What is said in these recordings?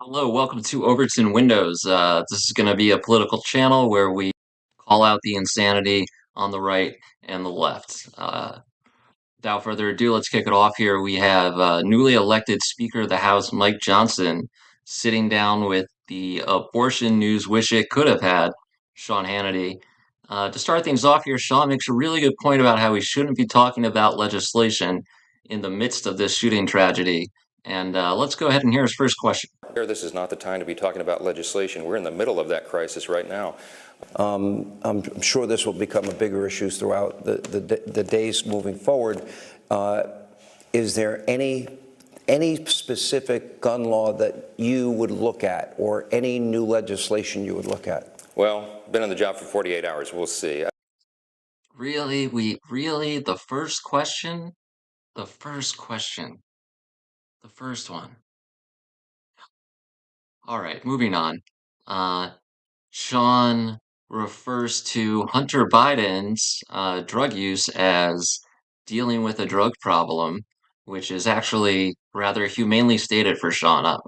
Hello, welcome to Overton Windows. This is going to be a political channel where we call out the insanity on the right and the left. Without further ado, let's kick it off here. We have newly elected Speaker of the House, Mike Johnson, sitting down with the abortion news wish it could have had, Sean Hannity. To start things off here, Sean makes a really good point about how we shouldn't be talking about legislation in the midst of this shooting tragedy. And let's go ahead and hear his first question. This is not the time to be talking about legislation. We're in the middle of that crisis right now. I'm sure this will become a bigger issue throughout the days moving forward. Is there any specific gun law that you would look at, or any new legislation you would look at? Well, been on the job for 48 hours. We'll see. Really? The first question? The first question. The first one. All right, moving on. Sean refers to Hunter Biden's drug use as dealing with a drug problem, which is actually rather humanely stated for Sean.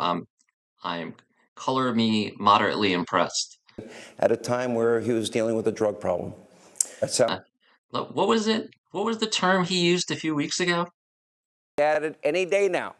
I'm color me moderately impressed. At a time where he was dealing with a drug problem. What was it? What was the term he used a few weeks ago? At it any day now.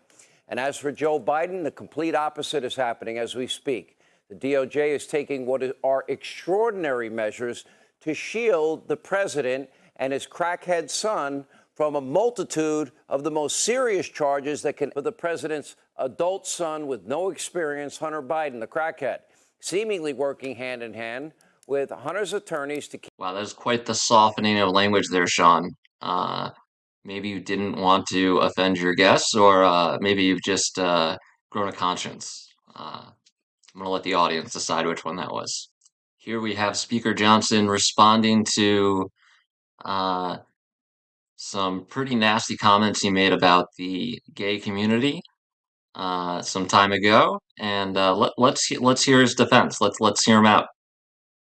And as for Joe Biden, the complete opposite is happening as we speak. The DOJ is taking what are extraordinary measures to shield the president and his crackhead son from a multitude of the most serious charges that can, for the president's adult son with no experience, Hunter Biden, the crackhead, seemingly working hand in hand with Hunter's attorneys to keep. Wow, that's quite the softening of language there, Sean. Maybe you didn't want to offend your guests, or maybe you've just grown a conscience. I'm going to let the audience decide which one that was. Here we have Speaker Johnson responding to some pretty nasty comments he made about the gay community some time ago, and let's hear his defense. Let's hear him out.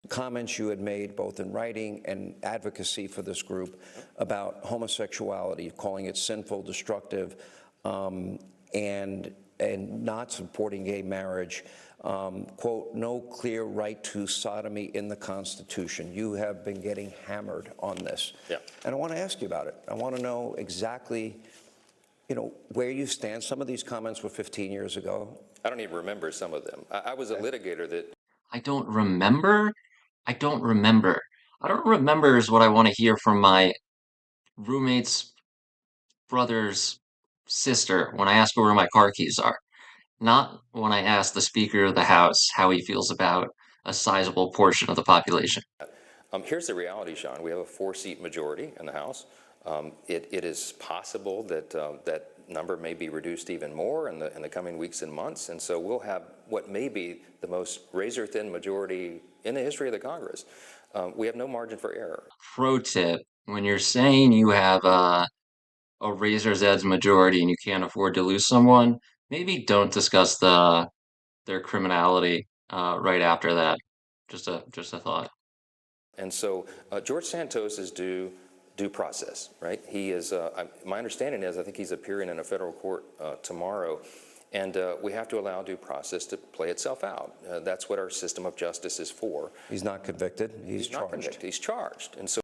Comments you had made both in writing and advocacy for this group about homosexuality, calling it sinful, destructive, and not supporting gay marriage. Quote, no clear right to sodomy in the Constitution. You have been getting hammered on this. Yeah. And I want to ask you about it. I want to know exactly, where you stand. Some of these comments were 15 years ago. I don't even remember some of them. I was a litigator that. I don't remember. I don't remember. I don't remember is what I want to hear from my roommate's brother's sister when I ask her where my car keys are. Not when I ask the Speaker of the House how he feels about a sizable portion of the population. Here's the reality, Sean. We have a 4-seat majority in the House. It is possible that that number may be reduced even more in the coming weeks and months, and so we'll have what may be the most razor-thin majority in the history of the Congress. We have no margin for error. Pro tip, when you're saying you have a razor's edge majority and you can't afford to lose someone, maybe don't discuss their criminality right after that. Just a thought. And so George Santos is due process, right? He is, my understanding is, I think he's appearing in a federal court tomorrow, and we have to allow due process to play itself out. That's what our system of justice is for. He's not convicted. He's charged. Not convicted. He's charged, and so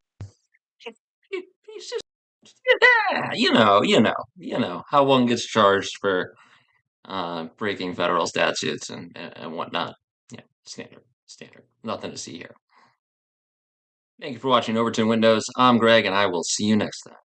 He's just, yeah, you know how one gets charged for breaking federal statutes and whatnot. Yeah, standard. Nothing to see here. Thank you for watching Overton Windows. I'm Greg, and I will see you next time.